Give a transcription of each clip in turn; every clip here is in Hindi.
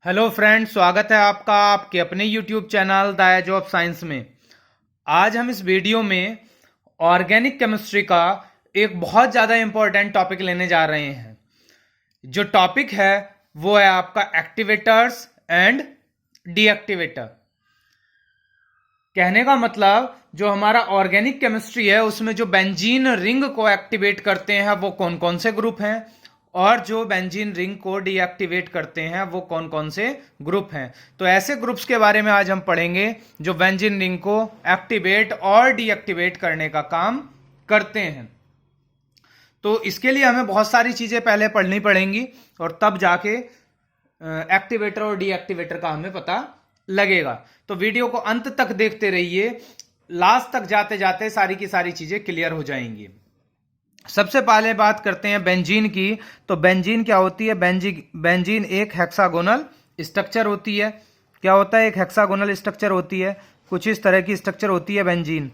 हेलो फ्रेंड्स, स्वागत है आपका आपके अपने YouTube channel the age of science में। आज हम इस वीडियो में ऑर्गेनिक केमिस्ट्री का एक बहुत ज़्यादा इंपॉर्टेंट टॉपिक लेने जा रहे हैं। जो टॉपिक है वो है आपका एक्टिवेटर्स एंड डीएक्टिवेटर। कहने का मतलब जो हमारा ऑर्गेनिक केमिस्ट्री है उसमें जो बेंजीन रिंग को एक्टिवेट करते हैं वो कौन कौन से ग्रुप हैं, और जो बेंजीन रिंग को डीएक्टिवेट करते हैं वो कौन कौन से ग्रुप हैं। तो ऐसे ग्रुप्स के बारे में आज हम पढ़ेंगे जो बेंजीन रिंग को एक्टिवेट और डीएक्टिवेट करने का काम करते हैं। तो इसके लिए हमें बहुत सारी चीजें पहले पढ़नी पड़ेंगी और तब जाके एक्टिवेटर और डीएक्टिवेटर का हमें पता लगेगा। तो वीडियो को अंत तक देखते रहिए, लास्ट तक जाते जाते सारी की सारी चीजें क्लियर हो जाएंगी। सबसे पहले बात करते हैं बेंजीन की। तो बेंजीन क्या होती है? बेंजीन एक हेक्सागोनल स्ट्रक्चर होती है। क्या होता है? एक हेक्सागोनल स्ट्रक्चर होती है। कुछ इस तरह की स्ट्रक्चर होती है बेंजीन,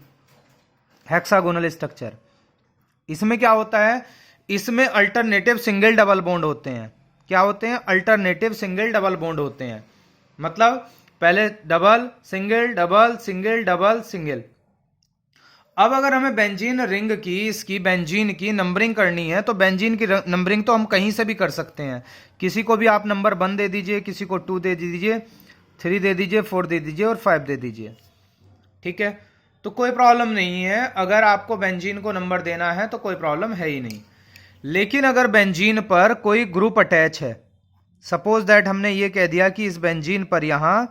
हेक्सागोनल स्ट्रक्चर। इसमें क्या होता है? इसमें अल्टरनेटिव सिंगल डबल बॉन्ड होते हैं। क्या होते हैं? अल्टरनेटिव सिंगल डबल बॉन्ड होते हैं। मतलब पहले double single double single double single. अब अगर हमें बेंजीन रिंग की, इसकी बेंजीन की नंबरिंग करनी है तो बेंजीन की नंबरिंग तो हम कहीं से भी कर सकते हैं। किसी को भी आप नंबर 1 दे दीजिए, किसी को 2 दे दीजिए, 3 दे दीजिए, 4 दे दीजिए और 5 दे दीजिए। ठीक है, तो कोई प्रॉब्लम नहीं है। अगर आपको बेंजीन को नंबर देना है तो कोई प्रॉब्लम है ही नहीं। लेकिन अगर बेंजीन पर कोई ग्रुप अटैच है, सपोज दैट हमने ये कह दिया कि इस बेंजीन पर यहां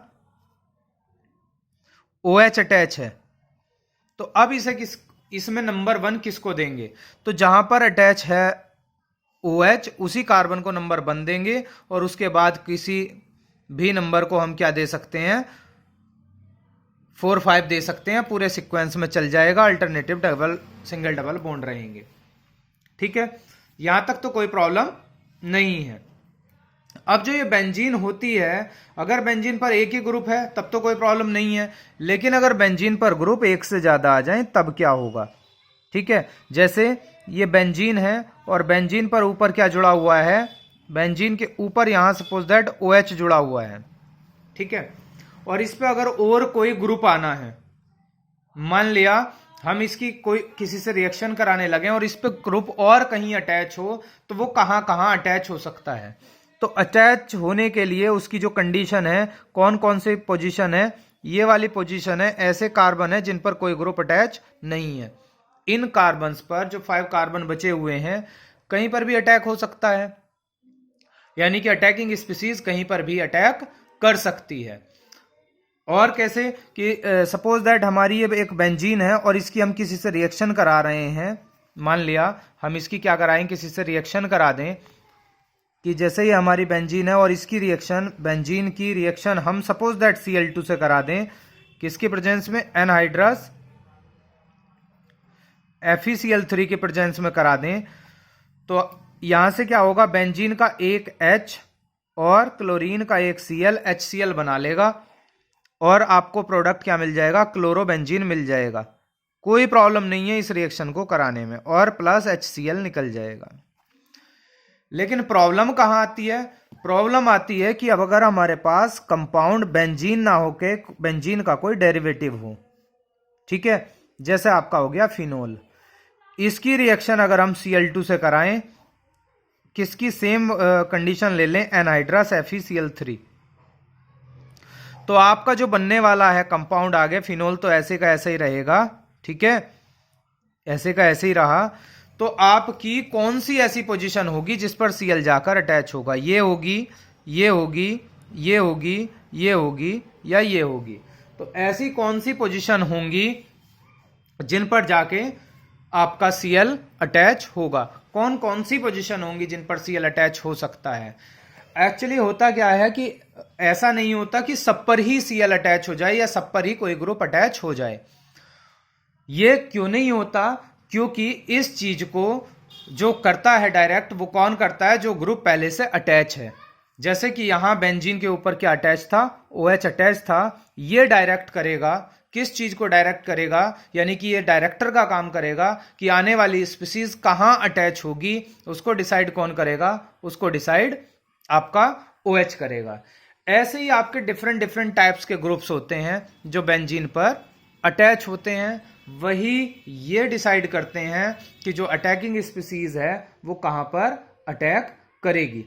OH अटैच है, तो अब इसमें नंबर 1 किसको देंगे? तो जहां पर अटैच है OH उसी कार्बन को नंबर 1 देंगे और उसके बाद किसी भी नंबर को हम क्या दे सकते हैं? 4 5 दे सकते हैं। पूरे सीक्वेंस में चल जाएगा, alternative double single double bond रहेंगे। ठीक है, यहां तक तो कोई प्रॉब्लम नहीं है। अब जो ये बेंजीन होती है, अगर बेंजीन पर एक ही ग्रुप है तब तो कोई प्रॉब्लम नहीं है। लेकिन अगर बेंजीन पर ग्रुप एक से ज्यादा आ जाए तब क्या होगा? ठीक है, जैसे ये बेंजीन है और बेंजीन पर ऊपर क्या जुड़ा हुआ है? बेंजीन के ऊपर यहां सपोज दैट OH जुड़ा हुआ है। ठीक है, और इस पे अगर और कोई ग्रुप आना है, मान लिया हम इसकी कोई किसी से रिएक्शन कराने लगे और इस पे ग्रुप और कहीं अटैच हो, तो वो कहां कहां अटैच हो सकता है? तो अटैच होने के लिए उसकी जो कंडीशन है, कौन कौन सी पोजीशन है? ये वाली पोजीशन है, ऐसे कार्बन है जिन पर कोई ग्रुप अटैच नहीं है। इन कार्बन्स पर जो 5 कार्बन बचे हुए हैं कहीं पर भी अटैक हो सकता है, यानी कि अटैकिंग स्पीसीज कहीं पर भी अटैक कर सकती है। और कैसे कि सपोज दैट हमारी ये एक बेंजीन है और इसकी हम किसी से रिएक्शन करा रहे हैं। मान लिया हम इसकी क्या कराएं, किसी से रिएक्शन करा दें कि जैसे ही हमारी बेंजीन है और इसकी रिएक्शन, बेंजीन की रिएक्शन हम सपोज दैट Cl2 से करा दें, किसकी प्रेजेंस में? एनहाइड्रस FeCl3 के प्रेजेंस में करा दें, तो यहां से क्या होगा? बेंजीन का एक H और क्लोरीन का एक Cl HCl बना लेगा और आपको प्रोडक्ट क्या मिल जाएगा? क्लोरोबेंजीन मिल जाएगा। कोई प्रॉब्लम नहीं है इस रिएक्शन को कराने में, और प्लस HCl निकल जाएगा। लेकिन प्रॉब्लम कहां आती है? प्रॉब्लम आती है कि अब अगर हमारे पास कंपाउंड बेंजीन ना होके बेंजीन का कोई डेरिवेटिव हो, ठीक है, जैसे आपका हो गया फिनोल, इसकी रिएक्शन अगर हम Cl2 से कराएं, किसकी सेम कंडीशन ले लें, एनहाइड्रस FeCl3, तो आपका जो बनने वाला है कंपाउंड आगे फिनोल तो ऐसे का ऐसे ही रहेगा। ठीक है, ऐसे का ऐसे ही रहा। तो आपकी कौन सी ऐसी पोजीशन होगी जिस पर Cl जाकर अटैच होगा? ये होगी, ये होगी, ये होगी, ये होगी या ये होगी? तो ऐसी कौन सी पोजीशन होंगी जिन पर जाके आपका Cl अटैच होगा? कौन कौन सी पोजीशन होंगी जिन पर Cl अटैच हो सकता है? एक्चुअली होता क्या है कि ऐसा नहीं होता कि सब पर ही Cl अटैच हो जाए या सब पर ही कोई ग्रुप अटैच हो जाए। ये क्यों नहीं होता? क्योंकि इस चीज को जो करता है डायरेक्ट, वो कौन करता है? जो ग्रुप पहले से अटैच है। जैसे कि यहां बेंजीन के ऊपर क्या अटैच था? OH अटैच था। ये डायरेक्ट करेगा, किस चीज को डायरेक्ट करेगा? यानी कि ये डायरेक्टर का काम करेगा कि आने वाली स्पीसीज कहां अटैच होगी। उसको डिसाइड कौन करेगा? उसको डिसाइड आपका OH करेगा। ऐसे ही आपके डिफरेंट डिफरेंट टाइप्स के ग्रुप्स होते हैं जो बेंजीन पर अटैच होते हैं, वही ये डिसाइड करते हैं कि जो अटैकिंग स्पीसीज है वो कहां पर अटैक करेगी।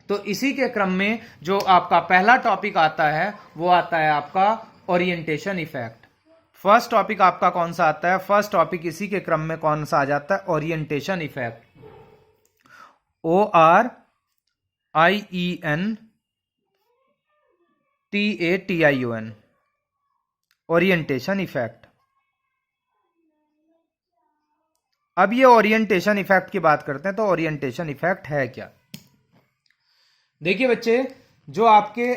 तो इसी के क्रम में जो आपका पहला टॉपिक आता है वो आता है आपका ओरिएंटेशन इफेक्ट। फर्स्ट टॉपिक आपका कौन सा आता है? फर्स्ट टॉपिक इसी के क्रम में कौन सा आ जाता है? Orientation effect. ORIENTATION, orientation effect. अब ये ओरिएंटेशन इफेक्ट की बात करते हैं, तो ओरिएंटेशन इफेक्ट है क्या? देखिए बच्चे, जो आपके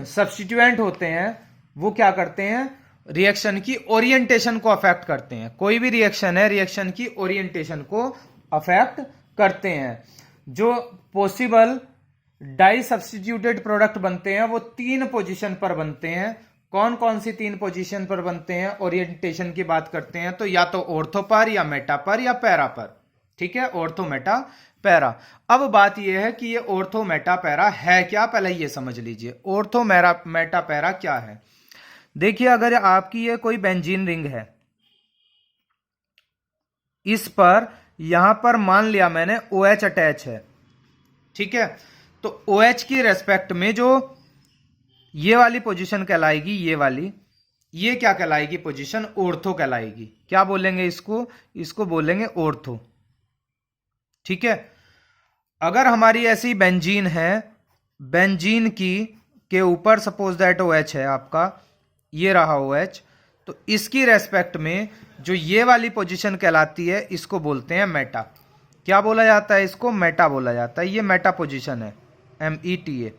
सब्स्टिट्यूएंट होते हैं वो क्या करते हैं? रिएक्शन की ओरिएंटेशन को अफेक्ट करते हैं। कोई भी रिएक्शन है, रिएक्शन की ओरिएंटेशन को अफेक्ट करते हैं। जो पॉसिबल डाई सब्स्टिट्यूटेड प्रोडक्ट बनते हैं वो 3 पोजीशन पर बनते हैं। कौन कौन सी 3 पोजीशन पर बनते हैं? ओरिएंटेशन की बात करते हैं तो या तो ऑर्थो पर, या मेटा पर, या पैरा पर। ठीक है, ऑर्थो, मेटा, पैरा। अब बात यह है कि ये ऑर्थो, मेटा, पैरा है क्या, पहले ये समझ लीजिए। ऑर्थो, मेटा, पैरा क्या है? देखिए, अगर आपकी ये कोई बेंजीन रिंग है, इस पर यहां पर मान लिया मैंने OH अटैच है, ठीक है, तो OH की रेस्पेक्ट में जो ये वाली पोजीशन कहलाएगी, ये वाली, ये क्या कहलाएगी? पोजीशन ऑर्थो कहलाएगी। क्या बोलेंगे इसको? इसको बोलेंगे ऑर्थो। ठीक है, अगर हमारी ऐसी बेंजीन है, बेंजीन की के ऊपर सपोज दैट OH है आपका, ये रहा OH, तो इसकी रेस्पेक्ट में जो ये वाली पोजीशन कहलाती है इसको बोलते हैं मेटा। क्या बोला जाता है? इसको मेटा बोला जाता है। ये मेटा पोजीशन है, META,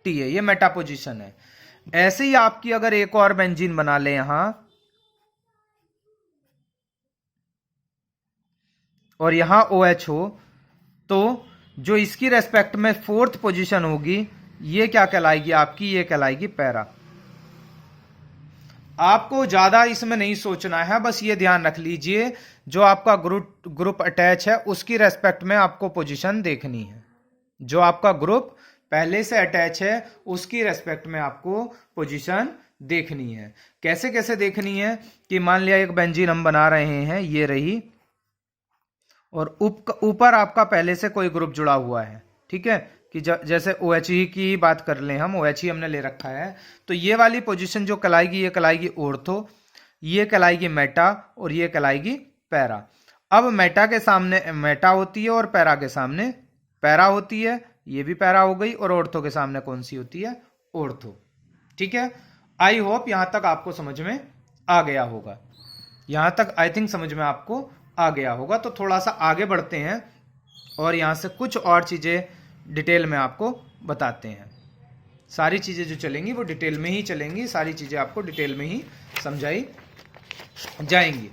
ये मेटा पोजीशन है। ऐसे ही आपकी अगर एक और बेंजीन बना ले यहां, और यहां OH हो, तो जो इसकी रेस्पेक्ट में 4th पोजीशन होगी, ये क्या कहलाएगी आपकी? ये कहलाएगी पैरा। आपको ज्यादा इसमें नहीं सोचना है, बस ये ध्यान रख लीजिए जो आपका ग्रुप अटैच है उसकी रेस्पेक्ट में आपको पोजीशन देखनी है। जो आपका ग्रुप पहले से अटैच है उसकी रेस्पेक्ट में आपको पोजीशन देखनी है। कैसे कैसे देखनी है? कि मान लिया एक बेंजीन हम बना रहे हैं, ये रही, और ऊपर आपका पहले से कोई ग्रुप जुड़ा हुआ है। ठीक है, कि जैसे OH की बात कर लें हम, OH हमने ले रखा है, तो ये वाली पोजीशन जो कहलाएगी, ये कहलाएगी ऑर्थो, ये कहलाएगी मेटा, और ये कहलाएगी पैरा। अब मेटा के सामने मेटा होती है और पैरा के सामने पैरा होती है, ये भी पैरा हो गई, और ऑर्थो के सामने कौन सी होती है? ऑर्थो। ठीक है, आई होप यहां तक आपको समझ में आ गया होगा। यहां तक आई थिंक समझ में आपको आ गया होगा। तो थोड़ा सा आगे बढ़ते हैं और यहां से कुछ और चीजें डिटेल में आपको बताते हैं। सारी चीजें जो चलेंगी वो डिटेल में ही चलेंगी, सारी चीजें आपको डिटेल में ही समझाई जाएंगी।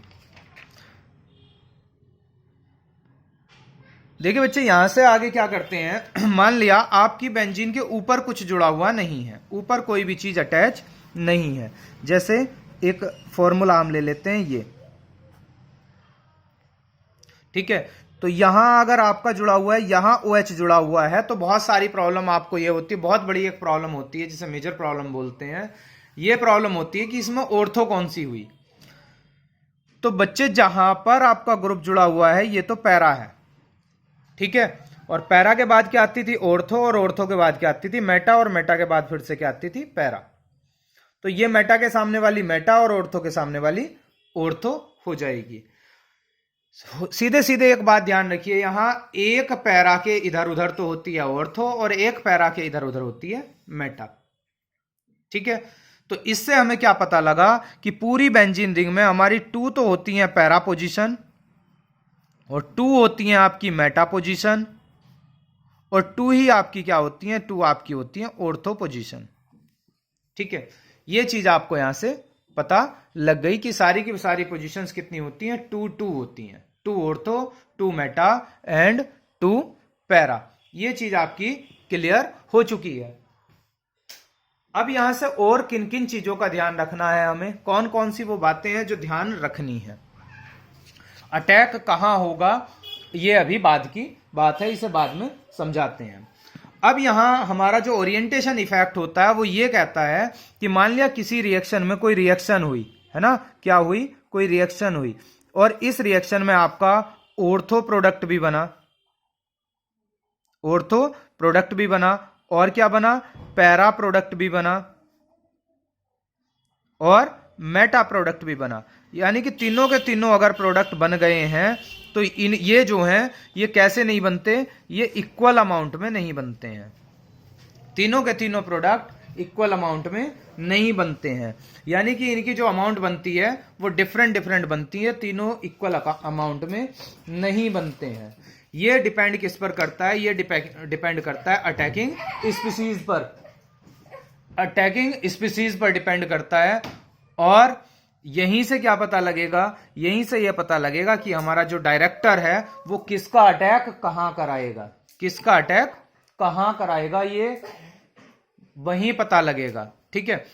देखिए बच्चे, यहां से आगे क्या करते हैं, मान लिया आपकी बेंजीन के ऊपर कुछ जुड़ा हुआ नहीं है, ऊपर कोई भी चीज अटैच नहीं है। जैसे एक फॉर्मूला हम ले लेते हैं ये, ठीक है, तो यहां अगर आपका जुड़ा हुआ है, यहां OH जुड़ा हुआ है, तो बहुत सारी प्रॉब्लम आपको ये होती है, बहुत बड़ी एक प्रॉब्लम होती है जिसे मेजर प्रॉब्लम बोलते हैं। ये प्रॉब्लम होती है कि इसमें ऑर्थो कौन सी हुई। तो बच्चे, जहां पर आपका ग्रुप जुड़ा हुआ है ये तो पैरा है, ठीक है, और पैरा के बाद क्या आती थी? ऑर्थो, और ऑर्थो के बाद क्या आती थी? मेटा, और मेटा के बाद फिर से क्या आती थी? पैरा। तो ये मेटा के सामने वाली मेटा और ऑर्थो के सामने वाली ऑर्थो हो जाएगी। सीधे सीधे एक बात ध्यान रखिए, यहां एक पैरा के इधर उधर तो होती है ऑर्थो, और एक पैरा के इधर उधर होती है मेटा। ठीक है, तो इससे हमें क्या पता लगा कि पूरी बेंजीन रिंग में हमारी 2 तो होती हैं पैरा पोजीशन, और 2 होती हैं आपकी मेटा पोजीशन, और 2 ही आपकी क्या होती हैं? 2 आपकी होती हैं ऑर्थो पोजीशन। ठीक है, यह चीज आपको यहां से पता लग गई कि सारी की सारी पोजीशंस कितनी होती हैं? 2 होती हैं। 2 ऑर्थो, 2 मेटा एंड 2 पैरा। ये चीज आपकी क्लियर हो चुकी है। अब यहां से और किन किन चीजों का ध्यान रखना है हमें, कौन कौन सी वो बातें हैं जो ध्यान रखनी है। अटैक कहां होगा ये अभी बाद की बात है, इसे बाद में समझाते हैं। अब यहां हमारा जो ओरिएंटेशन इफेक्ट होता है वो ये कहता है कि मान लिया किसी रिएक्शन में कोई रिएक्शन हुई है ना, क्या हुई, कोई रिएक्शन हुई, और इस रिएक्शन में आपका ऑर्थो प्रोडक्ट भी बना, ऑर्थो प्रोडक्ट भी बना, और क्या बना, पैरा प्रोडक्ट भी बना, और मेटा प्रोडक्ट भी बना। यानी कि तीनों के तीनों अगर प्रोडक्ट बन गए हैं तो ये जो हैं ये कैसे नहीं बनते, ये इक्वल अमाउंट में नहीं बनते हैं। तीनों के तीनों प्रोडक्ट इक्वल अमाउंट में नहीं बनते हैं, यानी कि इनकी जो अमाउंट बनती है वो डिफरेंट डिफरेंट बनती है, तीनों इक्वल अमाउंट में नहीं बनते हैं। ये डिपेंड किस पर करता है, ये डिपेंड करता है अटैकिंग स्पीसीज पर, अटैकिंग स्पीसीज पर डिपेंड करता है। और यहीं से क्या पता लगेगा, यहीं से यह पता लगेगा कि हमारा जो डायरेक्टर है वो किसका अटैक कहां कराएगा, किसका अटैक कहां कराएगा, ये वहीं पता लगेगा। ठीक है,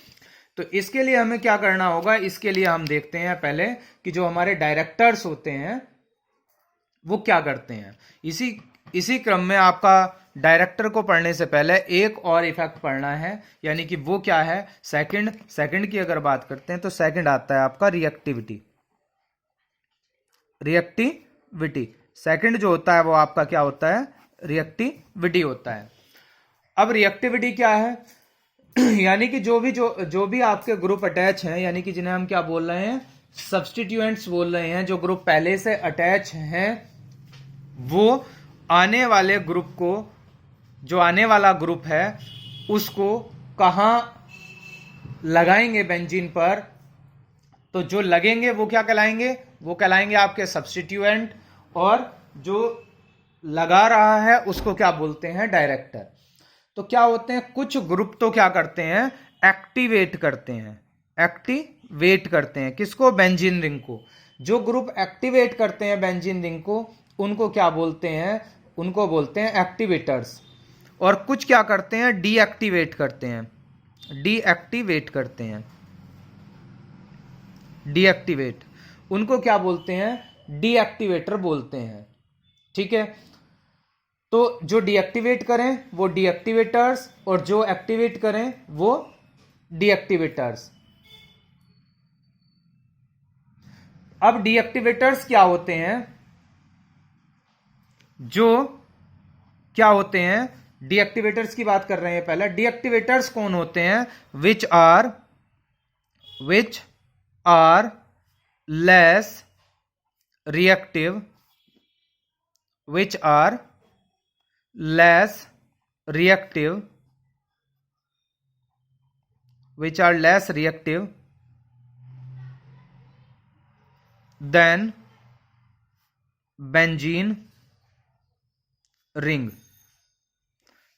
तो इसके लिए हमें क्या करना होगा, इसके लिए हम देखते हैं पहले कि जो हमारे डायरेक्टर्स होते हैं वो क्या करते हैं। इसी क्रम में आपका डायरेक्टर को पढ़ने से पहले एक और इफेक्ट पढ़ना है, यानी कि वो क्या है, सेकंड की अगर बात करते हैं तो सेकंड आता है आपका रिएक्टिविटी। रिएक्टिविटी सेकंड जो होता है वो आपका क्या होता है, रिएक्टिविटी होता है। अब रिएक्टिविटी क्या है यानी कि जो भी आपके ग्रुप अटैच हैं, यानी कि जिन्हें हम क्या बोल रहे हैं, सब्स्टिट्यूएंट्स बोल रहे हैं, जो ग्रुप पहले से अटैच हैं वो आने वाले ग्रुप को, जो आने वाला ग्रुप है उसको कहां लगाएंगे बेंजीन पर, तो जो लगेंगे वो क्या कहलाएंगे, वो कहलाएंगे आपके सब्स्टिट्यूएंट, और जो लगा रहा है उसको क्या बोलते हैं, डायरेक्टर। तो क्या होते हैं, कुछ ग्रुप तो क्या करते हैं, एक्टिवेट करते हैं, एक्टिवेट करते हैं किसको, बेंजीन रिंग को। जो ग्रुप एक्टिवेट करते हैं बेंजीन रिंग को उनको क्या बोलते हैं, उनको बोलते हैं एक्टिवेटर्स। और कुछ क्या करते हैं, डीएक्टिवेट करते हैं, डीएक्टिवेट करते हैं, डीएक्टिवेट, उनको क्या बोलते हैं, डीएक्टिवेटर बोलते हैं। ठीक है, तो जो डीएक्टिवेट करें वो डीएक्टिवेटर्स, और जो एक्टिवेट करें वो डीएक्टिवेटर्स। अब डीएक्टिवेटर्स क्या होते हैं, जो क्या होते हैं, डीएक्टिवेटर्स की बात कर रहे हैं पहले। डीएक्टिवेटर्स कौन होते हैं, which are less reactive, which are less reactive, which are less reactive than benzene ring।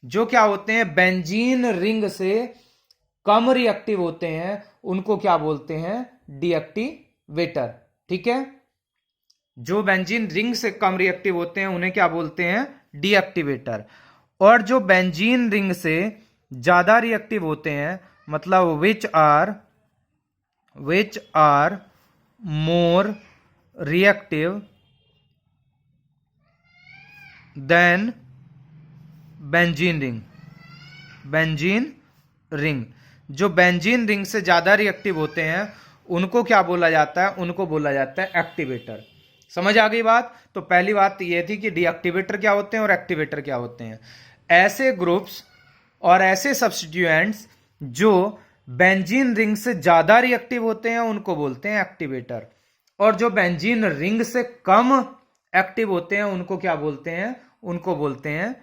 जो क्या होते हैं, बेंजीन रिंग से कम रिएक्टिव होते हैं उनको क्या बोलते हैं, डीएक्टिवेटर। ठीक है, जो बेंजीन रिंग से कम रिएक्टिव होते हैं उन्हें क्या बोलते हैं, डीएक्टिवेटर। और जो बेंजीन रिंग से ज्यादा रिएक्टिव होते हैं, मतलब which are more reactive than benzene ring, benzene ring, जो बेंजीन रिंग से ज्यादा रिएक्टिव होते हैं उनको क्या बोला जाता है, उनको बोला जाता है एक्टिवेटर। समझ आ गई बात। तो पहली बात यह थी कि डीएक्टिवेटर क्या होते हैं और एक्टिवेटर क्या होते हैं। ऐसे ग्रुप्स और ऐसे सब्स्टिट्यूएंट्स जो बेंजीन रिंग से ज्यादा रिएक्टिव होते हैं उनको बोलते हैं एक्टिवेटर, और जो बेंजीन रिंग से कम एक्टिव होते हैं उनको क्या बोलते हैं, उनको बोलते हैं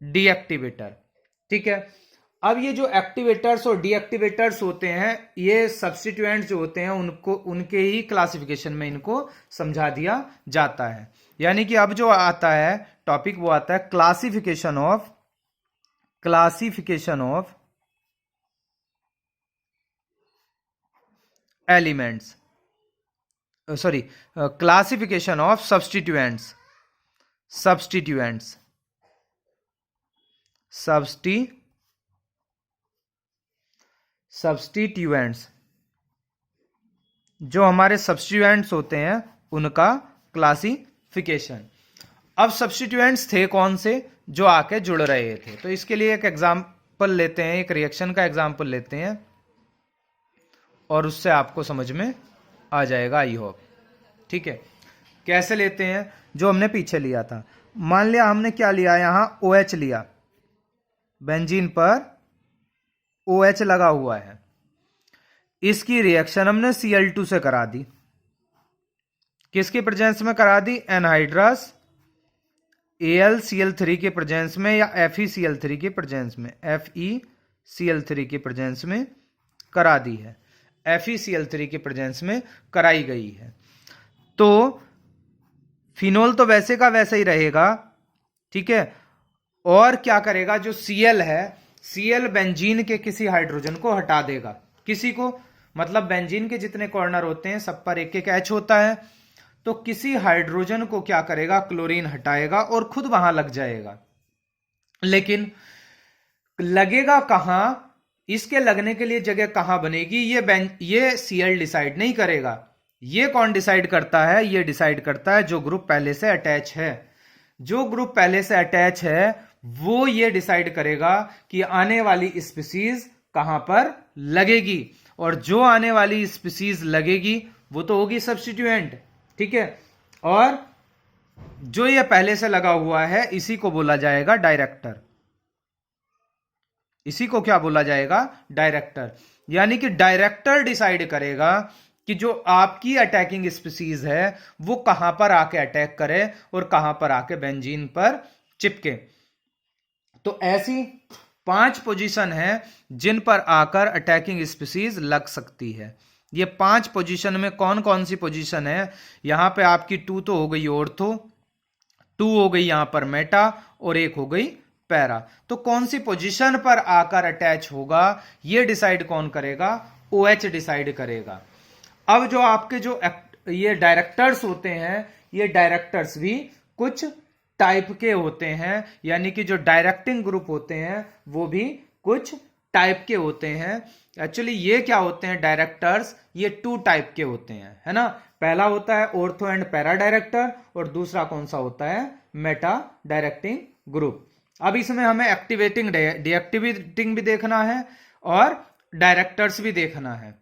डीएक्टिवेटर। ठीक है, अब ये जो एक्टिवेटर्स और डीएक्टिवेटर्स होते हैं, ये सब्स्टिट्यूएंट्स जो होते हैं उनको, उनके ही क्लासिफिकेशन में इनको समझा दिया जाता है। यानी कि अब जो आता है टॉपिक वो आता है classification of elements, sorry, classification of substituents, substituents जो हमारे सब्स्टिट्यूएंट्स होते हैं उनका क्लासिफिकेशन। अब सब्स्टिट्यूएंट्स थे कौन से, जो आके जुड़ रहे थे। तो इसके लिए एक एग्जाम्पल लेते हैं, एक रिएक्शन का एग्जाम्पल लेते हैं और उससे आपको समझ में आ जाएगा, आई होप। ठीक है, कैसे लेते हैं, जो हमने पीछे लिया था। मान लिया हमने क्या लिया, यहां OH लिया, बेंजीन पर OH लगा हुआ है, इसकी रिएक्शन हमने Cl2 से करा दी। किसके प्रेजेंस में करा दी, एनहाइड्रस AlCl3 के प्रेजेंस में या FeCl3 के प्रेजेंस में, FeCl3 के प्रेजेंस में करा दी है, FeCl3 के प्रेजेंस में कराई गई है। तो फिनोल तो वैसे का वैसे ही रहेगा, ठीक है। और क्या करेगा, जो Cl है, Cl बेंजीन के किसी हाइड्रोजन को हटा देगा, किसी को, मतलब बेंजीन के जितने कॉर्नर होते हैं सब पर एक एक H होता है, तो किसी हाइड्रोजन को क्या करेगा, क्लोरीन हटाएगा और खुद वहां लग जाएगा। लेकिन लगेगा कहां, इसके लगने के लिए जगह कहां बनेगी, ये Cl डिसाइड नहीं करेगा। ये कौन डिसाइड करता है, ये डिसाइड करता है जो ग्रुप पहले से अटैच है। जो ग्रुप पहले से अटैच है वो ये डिसाइड करेगा कि आने वाली स्पीसीज कहां पर लगेगी, और जो आने वाली स्पीसीज लगेगी वो तो होगी सब्स्टिट्यूएंट, ठीक है। और जो ये पहले से लगा हुआ है इसी को बोला जाएगा डायरेक्टर, इसी को क्या बोला जाएगा, डायरेक्टर। यानी कि डायरेक्टर डिसाइड करेगा कि जो आपकी अटैकिंग स्पीसीज है वो कहां पर आके अटैक करे और कहां पर आके बेंजीन पर चिपके। तो ऐसी 5 पोजीशन है जिन पर आकर अटैकिंग स्पीसीज लग सकती है। ये 5 पोजीशन में कौन कौन सी पोजीशन है, यहां पे आपकी 2 तो हो गई ऑर्थो, 2 हो गई यहां पर मेटा, और 1 हो गई पैरा। तो कौन सी पोजीशन पर आकर अटैच होगा ये डिसाइड कौन करेगा, OH डिसाइड करेगा। अब जो आपके जो ये डायरेक्टर्स होते हैं, ये डायरेक्टर्स भी कुछ टाइप के होते हैं, यानी कि जो डायरेक्टिंग ग्रुप होते हैं वो भी कुछ टाइप के होते हैं। एक्चुअली ये क्या होते हैं डायरेक्टर्स, ये 2 टाइप के होते हैं, है ना। पहला होता है ऑर्थो एंड पैरा डायरेक्टर, और दूसरा कौन सा होता है, मेटा डायरेक्टिंग ग्रुप। अब इसमें हमें एक्टिवेटिंग डीएक्टिवेटिंग भी देखना है और डायरेक्टर्स भी देखना है।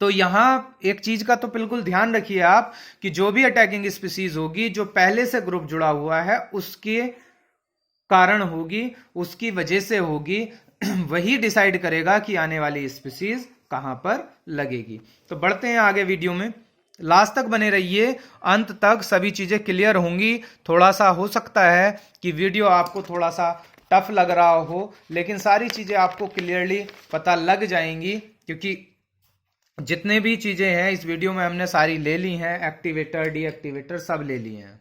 तो यहां एक चीज का तो बिल्कुल ध्यान रखिए आप कि जो भी अटैकिंग स्पीसीज होगी जो पहले से ग्रुप जुड़ा हुआ है उसके कारण होगी, उसकी वजह से होगी, वही डिसाइड करेगा कि आने वाली स्पीसीज कहां पर लगेगी। तो बढ़ते हैं आगे वीडियो में, लास्ट तक बने रहिए, अंत तक सभी चीजें क्लियर होंगी। थोड़ा सा हो सकता है कि वीडियो आपको थोड़ा सा टफ लग रहा हो, लेकिन सारी चीजें आपको क्लियरली पता लग जाएंगी, क्योंकि जितने भी चीजें हैं इस वीडियो में हमने सारी ले ली हैं, एक्टिवेटर डीएक्टिवेटर सब ले लिए हैं।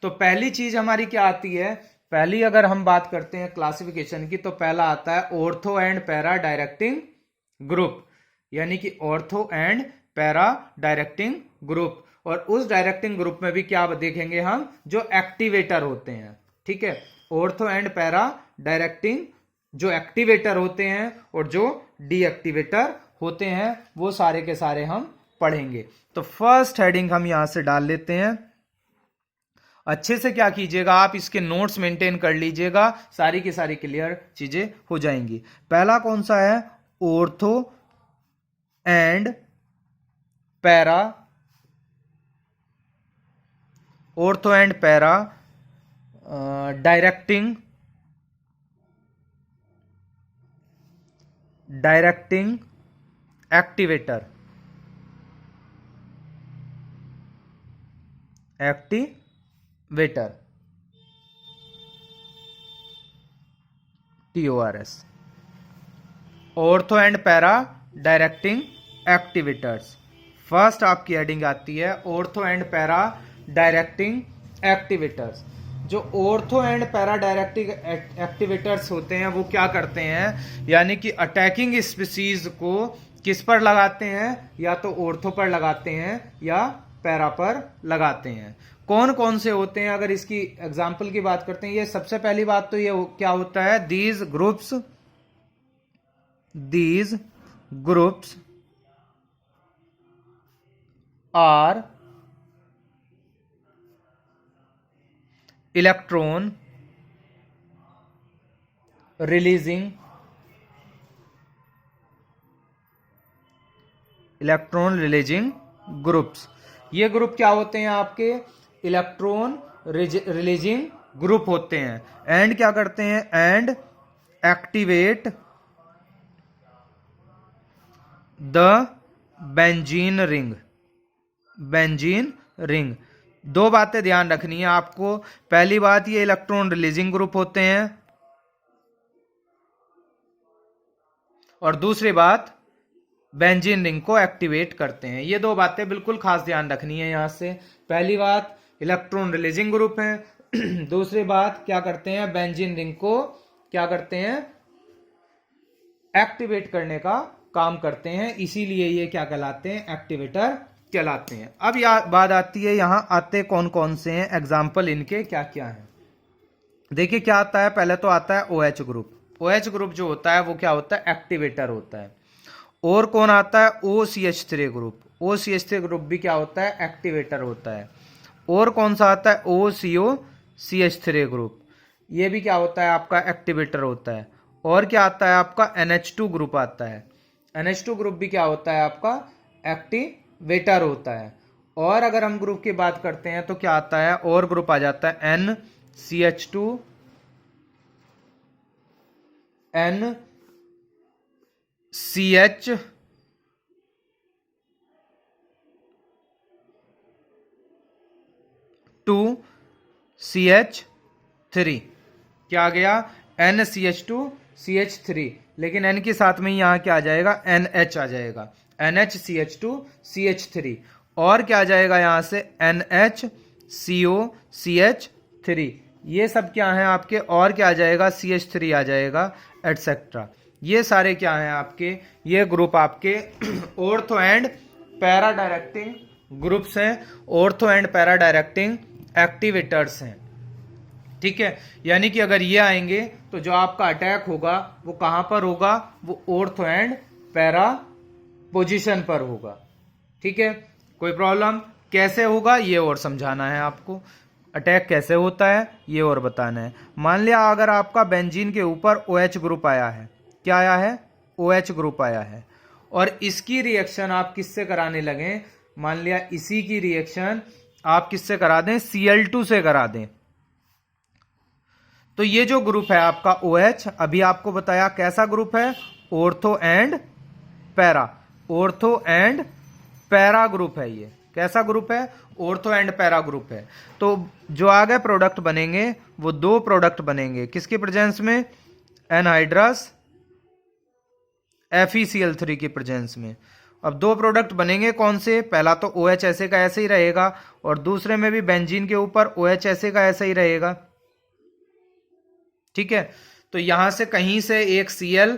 तो पहली चीज हमारी क्या आती है, पहली अगर हम बात करते हैं क्लासिफिकेशन की, तो पहला आता है ortho and para directing group, यानी कि ortho and para directing group. और उस डायरेक्टिंग ग्रुप में भी क्या देखेंगे हम, जो एक्टिवेटर होते हैं, ठीक है। ऑर्थो एंड पैरा डायरेक्टिंग जो एक्टिवेटर होते हैं और जो डीएक्टिवेटर होते हैं वो सारे के सारे हम पढ़ेंगे। तो फर्स्ट हेडिंग हम यहां से डाल लेते हैं। अच्छे से क्या कीजिएगा, आप इसके नोट्स मेंटेन कर लीजिएगा, सारी की सारी क्लियर चीजें हो जाएंगी। पहला कौन सा है, ortho and para, ortho and para directing activator, TORS, ortho and para directing activators. First आपकी हेडिंग आती है ortho and para directing activators. जो ortho and para directing activators होते हैं वो क्या करते हैं, यानी कि अटैकिंग स्पीसीज को किस पर लगाते हैं, या तो ऑर्थो पर लगाते हैं या पैरा पर लगाते हैं। कौन कौन से होते हैं, अगर इसकी एग्जांपल की बात करते हैं, ये सबसे पहली बात तो ये क्या होता है, these groups are electron releasing electron releasing groups. ये ग्रुप क्या होते हैं आपके? इलेक्ट्रॉन रिलीजिंग ग्रुप होते हैं। एंड क्या करते हैं? And activate the benzene ring. Benzene ring. दो बातें ध्यान रखनी है आपको। पहली बात, ये इलेक्ट्रॉन रिलीजिंग ग्रुप होते हैं, और दूसरी बात, बेंजीन रिंग को एक्टिवेट करते हैं। ये दो बातें बिल्कुल खास ध्यान रखनी है यहां से। पहली बात, इलेक्ट्रॉन रिलीजिंग ग्रुप है। दूसरी बात, क्या करते हैं? बेंजीन रिंग को क्या करते हैं? एक्टिवेट करने का काम करते हैं। इसीलिए ये क्या कहलाते हैं? एक्टिवेटर कहलाते हैं। अब बात आती है, यहां आते कौन कौन से हैं, एग्जाम्पल इनके क्या क्या हैं। देखिए क्या आता है। पहले तो आता है OH ग्रुप। OH ग्रुप जो होता है वो क्या होता है? एक्टिवेटर होता है। और कौन आता है? OCH3 group. OCH3 ग्रुप भी क्या होता है? एक्टिवेटर होता है। और कौन सा आता है? OCOCH3 group. ये भी क्या होता है? आपका एक्टिवेटर होता है। और क्या आता है? आपका NH2 ग्रुप आता है। NH2 ग्रुप भी क्या होता है? आपका एक्टिवेटर होता है। और अगर हम ग्रुप की बात करते हैं तो क्या आता है? और ग्रुप आ जाता है NCH2, NCH, CH3। क्या आ गया? NCH2CH3, लेकिन N के साथ में यहां क्या आ जाएगा? NH आ जाएगा। NHCH2CH3। और क्या आ जाएगा यहां से? NHCOCH3। ये सब क्या है आपके? और क्या आ जाएगा? CH3 आ जाएगा, एटसेट्रा। ये सारे क्या हैं आपके? ये ग्रुप आपके ortho and para directing groups हैं। Ortho and para directing activators हैं। ठीक है, यानी कि अगर ये आएंगे तो जो आपका अटैक होगा वो कहां पर होगा? वो ऑर्थो एंड पैरा पोजीशन पर होगा। ठीक है, कोई प्रॉब्लम? कैसे होगा ये और समझाना है आपको। अटैक कैसे होता है ये और बताना है। मान लिया अगर आपका बेंजीन के ऊपर OH ग्रुप आया है। क्या आया है? OH ग्रुप आया है। और इसकी रिएक्शन आप किससे कराने लगे? मान लिया इसी की रिएक्शन आप किससे करा दें? Cl2 से करा दें। तो ये जो ग्रुप है आपका OH, अभी आपको बताया कैसा ग्रुप है? Ortho and para. Ortho and para group है। ये कैसा ग्रुप है? ऑर्थो एंड पैरा ग्रुप है। तो जो आगे प्रोडक्ट बनेंगे वो दो प्रोडक्ट बनेंगे किसके प्रेजेंस में? एनहाइड्रस FeCl3 की प्रेजेंस में। अब दो प्रोडक्ट बनेंगे कौन से? पहला तो OH ऐसे का ऐसे ही रहेगा, और दूसरे में भी बेंजीन के ऊपर OH ऐसे का ऐसा ही रहेगा। ठीक है, तो यहां से कहीं से एक Cl,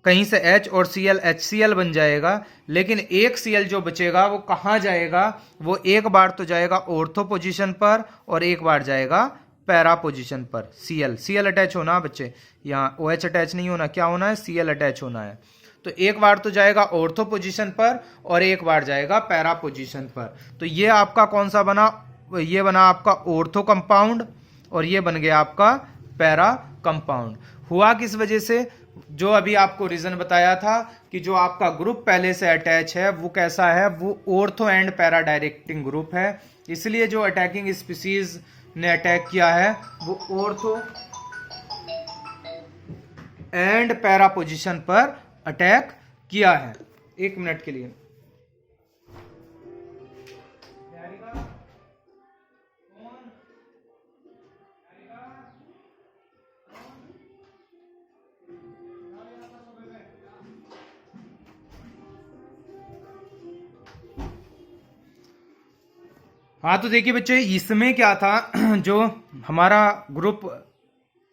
कहीं से H और Cl HCl बन जाएगा। लेकिन एक Cl जो बचेगा वो कहां जाएगा? वो एक बार तो जाएगा ऑर्थो पोजीशन पर और एक बार जाएगा पैरा पोजीशन पर। Cl अटैच होना बच्चे, यहाँ OH अटैच नहीं होना। क्या होना है? Cl अटैच होना है। तो एक बार तो जाएगा ऑर्थो पोजीशन पर और एक बार जाएगा पैरा पोजीशन पर। तो ये आपका कौन सा बना? ये बना आपका ऑर्थो कंपाउंड, और ये बन गया आपका पैरा कंपाउंड। हुआ किस वजह से? जो अभी आपको रीजन बताया था कि जो आपका ग्रुप पहले से अटैच है वो कैसा है? वो ortho and para directing group है। इसलिए जो अटैकिंग स्पीसीज ने अटैक किया है वो ऑर्थो एंड पैरा पोजीशन पर अटैक किया है। एक मिनट के लिए। हाँ, तो देखिए बच्चे, इसमें क्या था? जो हमारा ग्रुप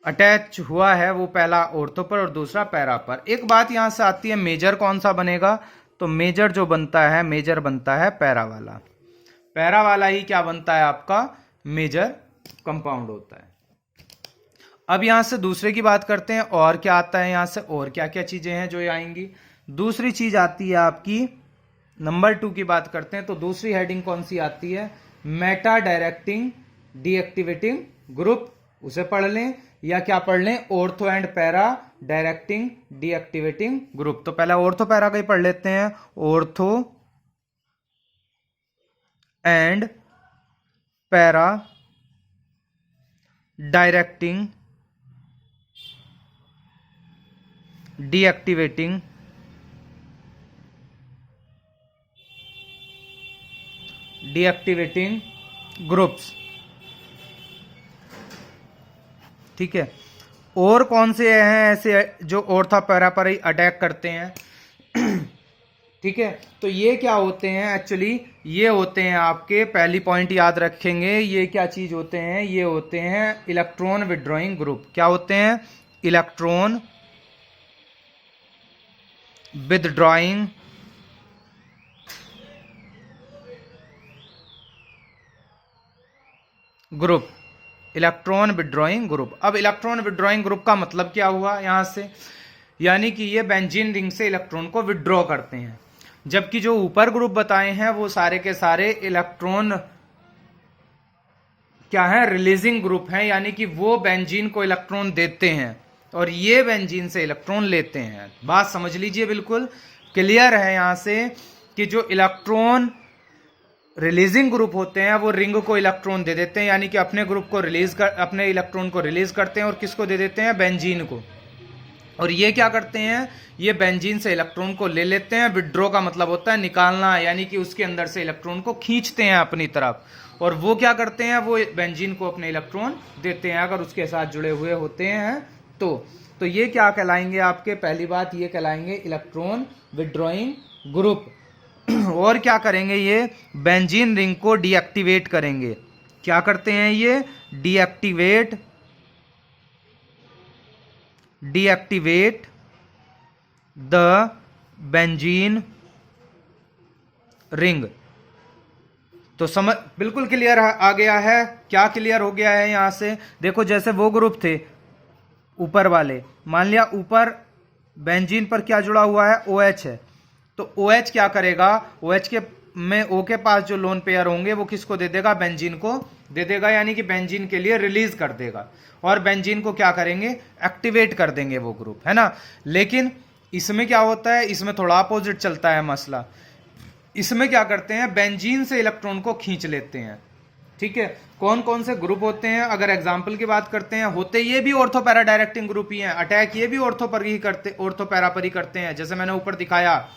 अटैच हुआ है वो पहला ऑर्थो पर और दूसरा पैरा पर। एक बात यहां से आती है, मेजर कौन सा बनेगा? तो मेजर जो बनता है, मेजर बनता है पैरा वाला। पैरा वाला ही क्या बनता है? आपका मेजर कंपाउंड होता है। अब यहां से दूसरे की बात करते हैं, और क्या आता है यहां से? और क्या क्या चीजें हैं जो आएंगी? दूसरी चीज आती है आपकी नंबर 2 की बात करते हैं। तो दूसरी हेडिंग कौन सी आती है? Meta directing deactivating group. उसे पढ़ लें। या क्या पढ़ लें, ortho and para directing deactivating group. तो पहले ऑर्थो पैरा का ही पढ़ लेते हैं, ortho and para directing deactivating groups. ठीक है, और कौन से हैं ऐसे जो ऑर्थो पैरा पर ही अटैक करते हैं? ठीक है, तो ये क्या होते हैं एक्चुअली, ये होते हैं आपके, पहली पॉइंट याद रखेंगे, ये क्या चीज होते हैं, ये होते हैं इलेक्ट्रॉन विड्रॉइंग ग्रुप। क्या होते हैं? Electron withdrawing group, electron withdrawing group. अब इलेक्ट्रॉन विड्रॉइंग ग्रुप का मतलब क्या हुआ यहां से, यानी कि ये बेंजीन रिंग से इलेक्ट्रॉन को विड्रॉ करते हैं, जबकि जो ऊपर ग्रुप बताए हैं वो सारे के सारे इलेक्ट्रॉन क्या है, रिलीजिंग ग्रुप हैं, यानी कि वो बेंजीन को इलेक्ट्रॉन देते हैं और ये बेंजीन से इलेक्ट्रॉन लेते हैं। बात समझ लीजिए, बिल्कुल क्लियर है यहां से कि जो इलेक्ट्रॉन रिलीजिंग ग्रुप होते हैं वो रिंग को इलेक्ट्रॉन दे देते हैं, यानी कि अपने ग्रुप को अपने इलेक्ट्रॉन को रिलीज करते हैं और किसको दे देते हैं, बेंजीन को। और ये क्या करते हैं, ये बेंजीन से इलेक्ट्रॉन को ले लेते हैं। विड्रॉ का मतलब होता है निकालना, यानी कि उसके अंदर से इलेक्ट्रॉन को खींचते हैं अपनी तरफ, और वो क्या करते हैं, वो बेंजीन को अपने इलेक्ट्रॉन देते हैं अगर उसके साथ जुड़े हुए होते हैं तो ये क्या कहलाएंगे आपके, पहली बात ये कहलाएंगे इलेक्ट्रॉन विड्रॉइंग ग्रुप। और क्या करेंगे, ये बेंजीन रिंग को डीएक्टिवेट करेंगे। क्या करते हैं ये, डीएक्टिवेट द बेंजीन रिंग। तो समझ बिल्कुल क्लियर आ गया है, क्या क्लियर हो गया है यहां से? देखो, जैसे वो ग्रुप थे ऊपर वाले, मान लिया ऊपर बेंजीन पर क्या जुड़ा हुआ है, OH है, तो OH क्या करेगा, OH के में O के पास जो लोन पेयर होंगे वो किसको दे देगा, बेंजीन को दे देगा, यानी कि बेंजीन के लिए रिलीज कर देगा, और बेंजीन को क्या करेंगे, एक्टिवेट कर देंगे वो ग्रुप, है ना। लेकिन इसमें क्या होता है, इसमें थोड़ा अपोजिट चलता है मसला। इसमें क्या करते हैं, बेंजीन से इलेक्ट्रॉन को खींच लेते हैं। ठीक है, कौन कौन से ग्रुप होते हैं, अगर एग्जांपल की बात करते हैं, होते ये भी ऑर्थो पैरा डायरेक्टिंग ग्रुप ही हैं, अटैक ये भी ऑर्थो पैरा पर ही करते हैं। जैसे मैंने ऊपर दिखाया,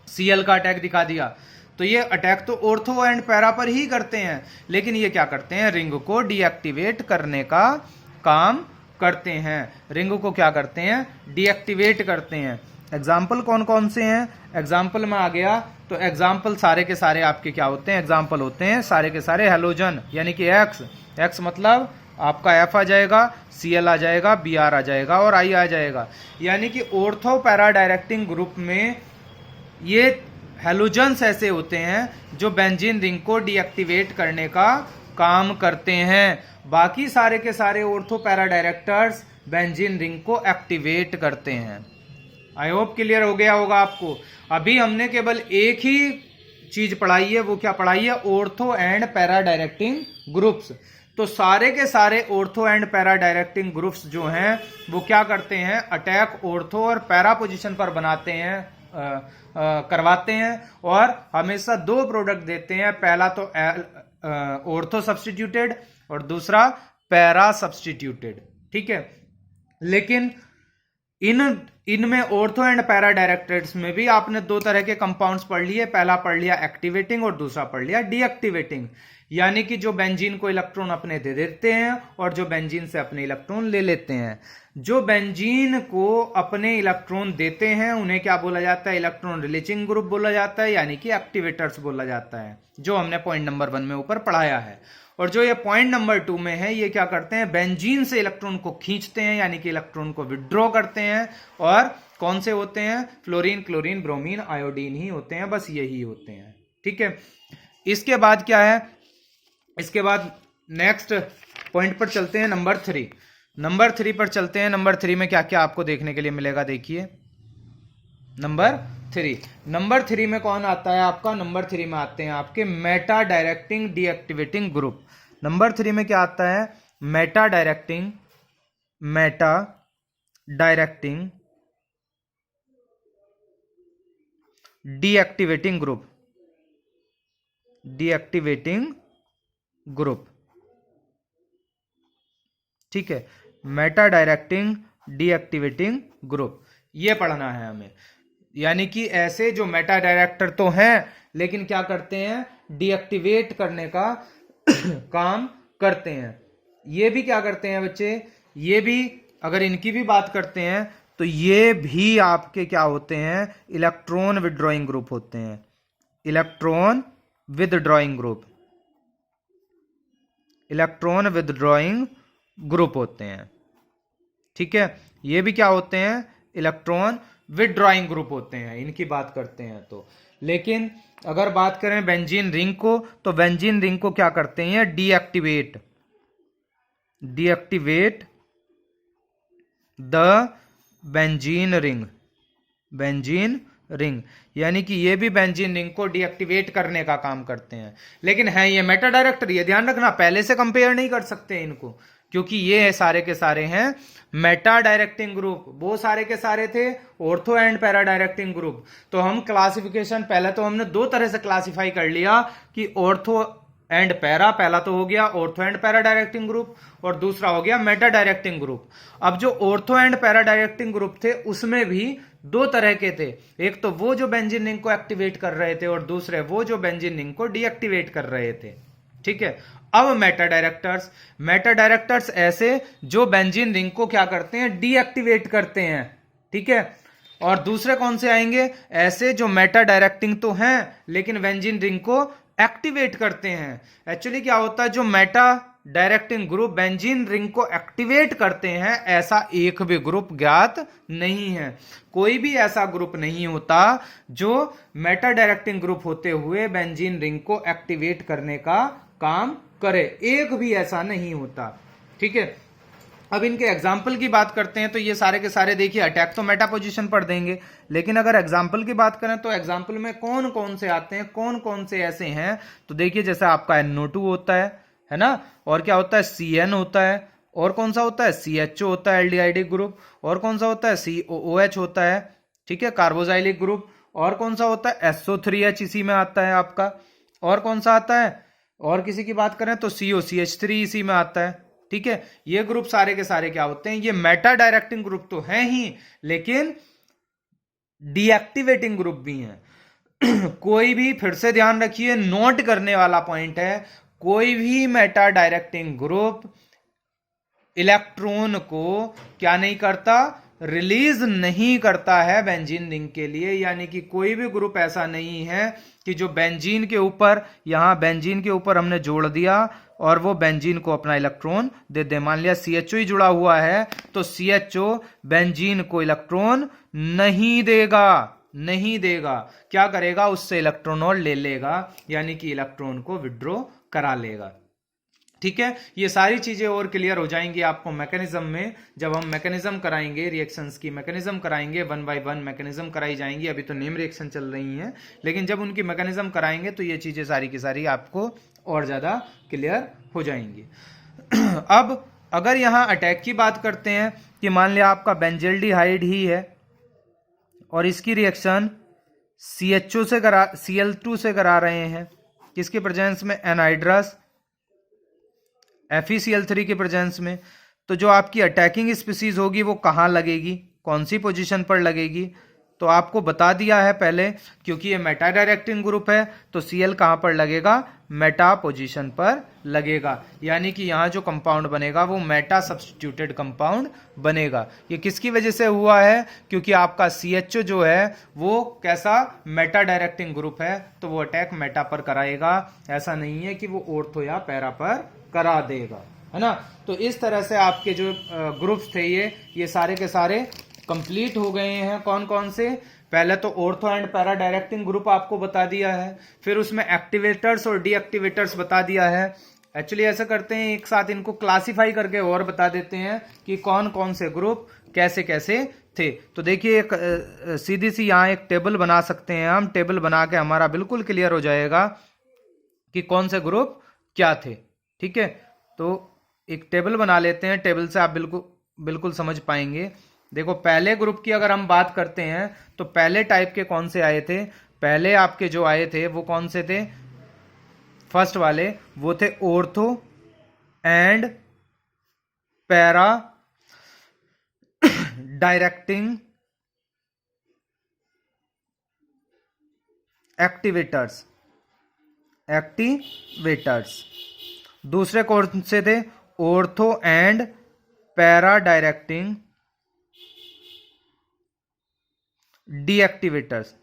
Cl का अटैक दिखा दिया, तो ये अटैक तो ऑर्थो एंड पैरा पर ही करते हैं, लेकिन ये क्या करते हैं, रिंग को डीएक्टिवेट करने का काम करते हैं। रिंग को क्या करते हैं, डीएक्टिवेट करते हैं। एग्जाम्पल कौन कौन से हैं, एग्जाम्पल में आ गया, तो एग्जाम्पल सारे के सारे आपके क्या होते हैं, एग्जाम्पल होते हैं सारे के सारे हेलोजन, यानी कि एक्स मतलब आपका F आ जाएगा, Cl आ जाएगा, Br आ जाएगा और I आ जाएगा। यानी कि ऑर्थो पैरा डायरेक्टिंग ग्रुप में ये हेलोजन्स ऐसे होते हैं जो बेंजीन रिंग को डीएक्टिवेट करने का काम करते हैं। बाकी सारे के सारे ortho para directors benzene ring को एक्टिवेट करते हैं। आई होप क्लियर हो गया होगा आपको। अभी हमने केवल एक ही चीज पढ़ाई है, वो क्या पढ़ाई है, ortho and para directing groups. तो सारे के सारे ortho and para directing groups जो हैं वो क्या करते हैं, अटैक ऑर्थो और पैरा पोजीशन पर बनाते हैं, करवाते हैं, और हमेशा दो प्रोडक्ट देते हैं, पहला तो ऑर्थो सब्स्टिट्यूटेड और दूसरा पैरा सब्स्टिट्यूटेड। ठीक है, लेकिन इनमें ऑर्थो एंड पैरा डायरेक्टर्स में भी आपने दो तरह के कंपाउंड्स पढ़ लिए, पहला पढ़ लिया एक्टिवेटिंग और दूसरा पढ़ लिया डीएक्टिवेटिंग, यानी कि जो बेंजीन को इलेक्ट्रॉन अपने दे देते हैं और जो बेंजीन से अपने इलेक्ट्रॉन ले लेते हैं। जो बेंजीन को अपने इलेक्ट्रॉन देते हैं उन्हें क्या बोला जाता है, इलेक्ट्रॉन रिलीजिंग ग्रुप बोला जाता है, यानी कि एक्टिवेटर्स बोला जाता है, जो हमने पॉइंट नंबर 1 में ऊपर पढ़ाया है। और जो ये पॉइंट नंबर 2 में है, ये क्या करते हैं, बेंजीन से इलेक्ट्रॉन को खींचते हैं, यानी कि इलेक्ट्रॉन को विड्रॉ करते हैं। और कौन से होते हैं, फ्लोरीन, क्लोरीन, ब्रोमीन, आयोडीन ही होते हैं, बस यही होते हैं। ठीक है, इसके बाद क्या है, इसके बाद नेक्स्ट पॉइंट पर चलते हैं, नंबर 3। नंबर 3 पर चलते हैं। नंबर 3 में क्या क्या आपको देखने के लिए मिलेगा, देखिए नंबर 3 में कौन आता है आपका, नंबर 3 में आते हैं आपके Meta directing deactivating group. Number 3 में क्या आता है, Meta directing Meta directing deactivating group, deactivating group, ठीक है, मेटा डायरेक्टिंग डीएक्टिवेटिंग ग्रुप, ये पढ़ना है हमें। यानी कि ऐसे जो मेटा डायरेक्टर तो हैं लेकिन क्या करते हैं, डीएक्टिवेट करने का काम करते हैं। ये भी क्या करते हैं बच्चे, ये भी अगर इनकी भी बात करते हैं तो ये भी आपके क्या होते हैं, इलेक्ट्रॉन विदड्रॉइंग ग्रुप होते हैं, electron withdrawing group, electron withdrawing group होते हैं, ठीक है। ये भी क्या होते हैं, इलेक्ट्रॉन विदड्रॉइंग ग्रुप होते हैं, इनकी बात करते हैं तो। लेकिन अगर बात करें बेंजीन रिंग को, तो बेंजीन रिंग को क्या करते हैं, deactivate, deactivate the benzene ring, benzene ring, यानी कि ये भी बेंजीन रिंग को डीएक्टिवेट करने का काम करते हैं। लेकिन है ये मेटा डायरेक्टर, ये ध्यान रखना, पहले से कंपेयर नहीं कर सकते इनको, क्योंकि ये सारे के सारे हैं मेटा डायरेक्टिंग ग्रुप, वो सारे के सारे थे ortho and para directing group. तो हम क्लासिफिकेशन पहले तो हमने दो तरह से क्लासिफाई कर लिया कि ऑर्थो एंड पैरा, पहला तो हो गया ortho and para directing group और दूसरा हो गया मेटा डायरेक्टिंग ग्रुप। अब जो ortho and para directing group थे उसमें भी दो तरह के थे, एक तो वो जो बेंजीन रिंग को एक्टिवेट कर रहे थे और दूसरे वो जो बेंजीन रिंग को डीएक्टिवेट कर रहे थे, ठीक है। अब मेटा डायरेक्टर्स, मेटा डायरेक्टर्स ऐसे जो बेंजीन रिंग को क्या करते हैं, डीएक्टिवेट करते हैं, ठीक है। और दूसरे कौन से आएंगे, ऐसे जो मेटा डायरेक्टिंग तो हैं लेकिन बेंजीन रिंग को एक्टिवेट करते हैं। एक्चुअली क्या होता है, जो Meta directing group benzene ring को एक्टिवेट करते हैं ऐसा एक भी ग्रुप ज्ञात नहीं है। कोई भी ऐसा ग्रुप नहीं होता जो मेटा डायरेक्टिंग ग्रुप होते हुए बेंजीन रिंग को एक्टिवेट करने का काम करे, एक भी ऐसा नहीं होता, ठीक है। अब इनके एग्जाम्पल की बात करते हैं तो ये सारे के सारे देखिए अटैक तो मेटा पोजीशन पर देंगे, लेकिन अगर एग्जाम्पल की बात करें तो एग्जाम्पल में कौन कौन से आते हैं, कौन कौन से ऐसे हैं, तो देखिए जैसे आपका NO2 होता है ना, और क्या होता है, CN होता है, और कौन सा होता है, CHO होता है एल्डिहाइडिक ग्रुप, और कौन सा होता है, COOH होता है, ठीक है, कार्बोजाइलिक ग्रुप, और कौन सा होता है, SO3H इसी में आता है आपका, और कौन सा आता है, और किसी की बात करें तो COCH3 इसी में आता है, ठीक है। ये ग्रुप सारे के सारे क्या होते हैं, ये मेटा डायरेक्टिंग ग्रुप तो हैं ही लेकिन डीएक्टिवेटिंग ग्रुप भी हैं। कोई भी, फिर से ध्यान रखिए, नोट करने वाला पॉइंट है, कोई भी मेटा डायरेक्टिंग ग्रुप इलेक्ट्रॉन को क्या नहीं करता, रिलीज नहीं करता है बेंजीन रिंग के लिए। यानी कि कोई भी ग्रुप ऐसा नहीं है कि जो बेंजीन के ऊपर, यहां बेंजीन के ऊपर हमने जोड़ दिया और वो बेंजीन को अपना इलेक्ट्रॉन दे दे। मान लिया CHO ही जुड़ा हुआ है तो CHO बेंजीन को इलेक्ट्रॉन नहीं देगा, नहीं देगा, क्या करेगा, उससे इलेक्ट्रॉन और ले लेगा, यानी कि इलेक्ट्रॉन को विड्रॉ करा लेगा, ठीक है। ये सारी चीजें और क्लियर हो जाएंगी आपको मैकेनिज्म में, जब हम मैकेनिज्म कराएंगे, रिएक्शंस की मैकेनिज्म कराएंगे, 1 बाय 1 मैकेनिज्म कराई जाएंगी। अभी तो नेम रिएक्शन चल रही हैं, लेकिन जब उनकी मैकेनिज्म कराएंगे तो ये चीजें सारी की सारी आपको और ज्यादा क्लियर हो जाएंगी। अब अगर यहां अटैक की बात करते हैं कि मान लिया आपका बेंजल्डिहाइड ही है और इसकी रिएक्शन CHO से करा, Cl2 से करा रहे हैं, किसके प्रेजेंस में, एनहाइड्रस FeCl3 के प्रेजेंस में, तो जो आपकी अटैकिंग स्पीसीज होगी वो कहां लगेगी, कौन सी पोजीशन पर लगेगी, तो आपको बता दिया है पहले, क्योंकि ये मेटा डायरेक्टिंग ग्रुप है तो Cl कहां पर लगेगा, मेटा पोजीशन पर लगेगा। यानी कि यहां जो कंपाउंड बनेगा वो मेटा सब्स्टिट्यूटेड कंपाउंड बनेगा। ये किसकी वजह से हुआ है, क्योंकि आपका CHO जो है वो कैसा, मेटा डायरेक्टिंग ग्रुप है तो वो अटैक मेटा पर कराएगा, ऐसा नहीं है कि वो ऑर्थो या पैरा पर करा देगा, है ना। तो इस तरह से आपके जो ग्रुप्स थे ये सारे के सारे कंप्लीट हो गए हैं। कौन कौन से, पहले तो ortho and para directing group आपको बता दिया है, फिर उसमें एक्टिवेटर्स और डीएक्टिवेटर्स बता दिया है। एक्चुअली ऐसा करते हैं एक साथ इनको क्लासिफाई करके और बता देते हैं कि कौन कौन से ग्रुप कैसे कैसे थे। तो देखिए एक सीधी सी यहाँ एक टेबल बना सकते हैं हम, टेबल बना के हमारा बिल्कुल क्लियर हो जाएगा कि कौन से ग्रुप क्या थे, ठीक है। तो एक टेबल बना लेते हैं, टेबल से आप बिल्कुल बिल्कुल समझ पाएंगे। देखो पहले ग्रुप की अगर हम बात करते हैं तो पहले टाइप के कौन से आए थे, पहले आपके जो आए थे वो कौन से थे, फर्स्ट वाले वो थे ortho and para directing activators. दूसरे कौन से थे, ऑर्थो एंड पैरा डायरेक्टिंग डीएक्टिवेटर्स।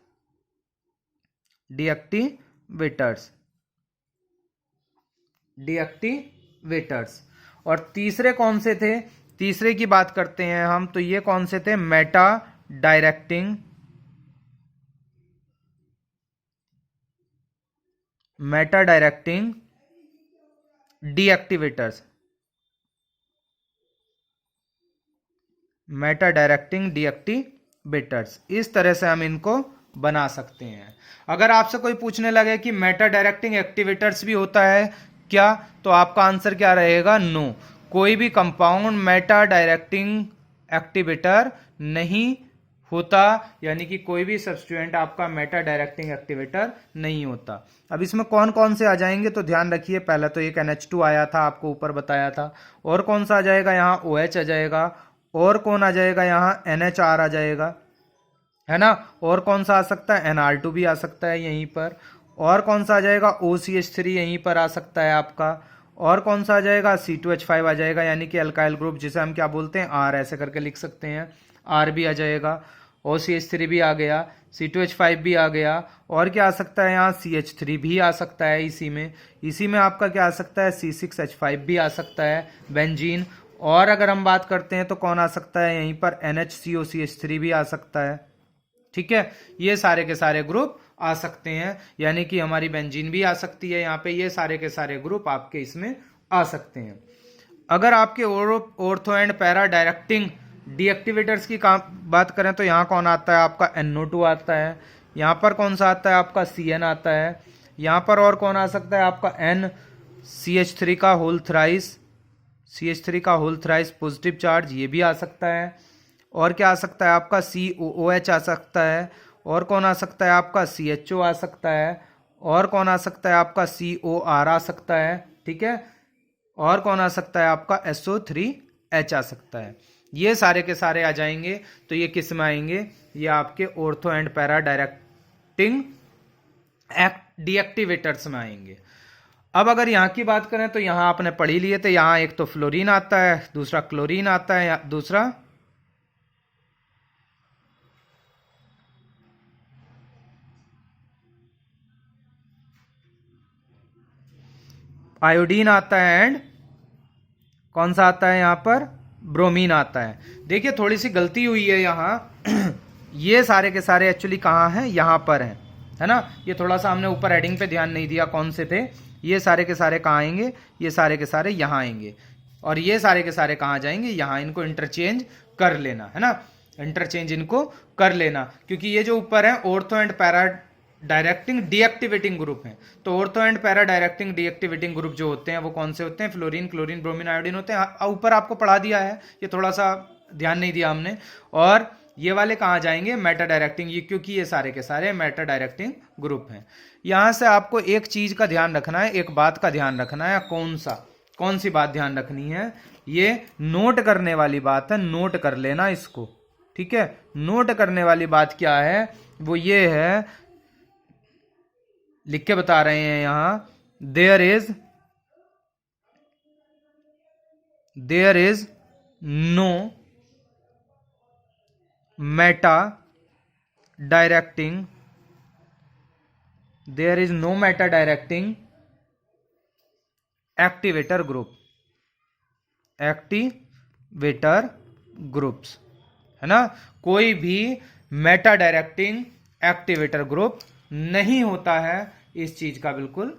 और तीसरे कौन से थे, तीसरे की बात करते हैं हम तो ये कौन से थे, मेटा डायरेक्टिंग डीएक्टिवेटर्स। इस तरह से हम इनको बना सकते हैं। अगर आपसे कोई पूछने लगे कि मेटा डायरेक्टिंग एक्टिवेटर्स भी होता है क्या, तो आपका आंसर क्या रहेगा, नो। कोई भी कंपाउंड मेटा डायरेक्टिंग एक्टिवेटर नहीं होता, यानी कि कोई भी सब्स्टिट्यूएंट आपका मेटा डायरेक्टिंग एक्टिवेटर नहीं होता। अब इसमें कौन कौन से आ जाएंगे तो ध्यान रखिए, पहला तो एक NH2 आया था, आपको ऊपर बताया था। और कौन सा आ जाएगा, यहाँ OH आ जाएगा। और कौन आ जाएगा, यहाँ NHR आ जाएगा, है ना। और कौन सा आ सकता है, NR2 भी आ सकता है यहीं पर। और कौन सा आ जाएगा, OCH3 यहीं पर आ सकता है आपका। और कौन सा आ जाएगा, C2H5 आ जाएगा, यानी कि अल्काइल ग्रुप जिसे हम क्या बोलते हैं, R ऐसे करके लिख सकते हैं, R भी आ जाएगा। OCH3 भी आ गया, C2H5 भी आ गया। और क्या आ सकता है, यहाँ CH3 भी आ सकता है इसी में आपका क्या आ सकता है, C6H5 भी आ सकता है, बेंजीन। और अगर हम बात करते हैं तो कौन आ सकता है, यहीं पर NHCOCH3 भी आ सकता है, ठीक है। ये सारे के सारे ग्रुप आ सकते हैं, यानी कि हमारी बेंजीन भी आ सकती है यहाँ पे। ये सारे के सारे ग्रुप आपके इसमें आ सकते हैं। अगर आपके ऑर्थो एंड पैरा डायरेक्टिंग डीएक्टिवेटर्स की बात करें तो यहाँ कौन आता है, आपका NO2 आता है। यहाँ पर कौन सा आता है, आपका CN आता है। यहाँ पर और कौन आ सकता है, आपका NCH3 का होल थ्राइस पॉजिटिव चार्ज, ये भी आ सकता है। और क्या आ सकता है, आपका COOH आ सकता है। और कौन आ सकता है, आपका CHO आ सकता है। और कौन आ सकता है, आपका COR आ सकता है, ठीक है। और कौन आ सकता है, आपका SO3H आ सकता है। ये सारे के सारे आ जाएंगे। तो ये किस में आएंगे, ये आपके ऑर्थो एंड पैरा डायरेक्टिंग डीएक्टिवेटर्स में आएंगे। अब अगर यहाँ की बात करें तो यहाँ आपने पढ़ ही लिए थे, यहाँ एक तो फ्लोरीन आता है, दूसरा क्लोरीन आता है, दूसरा आयोडीन आता है एंड कौन सा आता है, यहाँ पर ब्रोमीन आता है। देखिए थोड़ी सी गलती हुई है यहाँ ये सारे के सारे एक्चुअली कहाँ हैं, यहाँ पर हैं, है ना। ये थोड़ा सा हमने ऊपर हेडिंग पे ध्यान नहीं दिया, कौन से थे। ये सारे के सारे कहाँ आएंगे, ये सारे के सारे यहाँ आएंगे। और ये सारे के सारे कहाँ जाएंगे, यहाँ। इनको इंटरचेंज कर लेना, है ना, इंटरचेंज इनको कर लेना, क्योंकि ये जो ऊपर है ortho and para directing deactivating group है। तो ortho and para directing deactivating group जो होते हैं वो कौन से होते हैं, फ्लोरीन, क्लोरीन, ब्रोमीन, आयोडीन होते हैं। ऊपर आपको पढ़ा दिया है, ये थोड़ा सा ध्यान नहीं दिया हमने। और ये वाले कहाँ जाएंगे, मेटा डायरेक्टिंग, ये क्योंकि ये सारे के सारे मेटा डायरेक्टिंग ग्रुप हैं। यहां से आपको एक चीज का ध्यान रखना है, एक बात का ध्यान रखना है। कौन सी बात ध्यान रखनी है, ये नोट करने वाली बात है, नोट कर लेना इसको, ठीक है। नोट करने वाली बात क्या है, वो ये है, लिख के बता रहे हैं यहां, there is no meta directing activator groups, है ना। कोई भी मेटा डायरेक्टिंग एक्टिवेटर ग्रुप नहीं होता है, इस चीज का बिल्कुल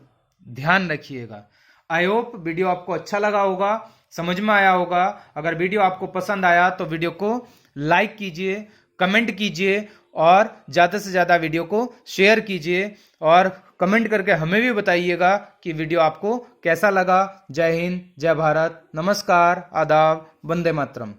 ध्यान रखिएगा। आई होप वीडियो आपको अच्छा लगा होगा, समझ में आया होगा। अगर वीडियो आपको पसंद आया तो वीडियो को लाइक कीजिए, कमेंट कीजिए और ज्यादा से ज्यादा वीडियो को शेयर कीजिए। और कमेंट करके हमें भी बताइएगा कि वीडियो आपको कैसा लगा। जय हिंद, जय भारत, नमस्कार, आदाब, वंदे मातरम।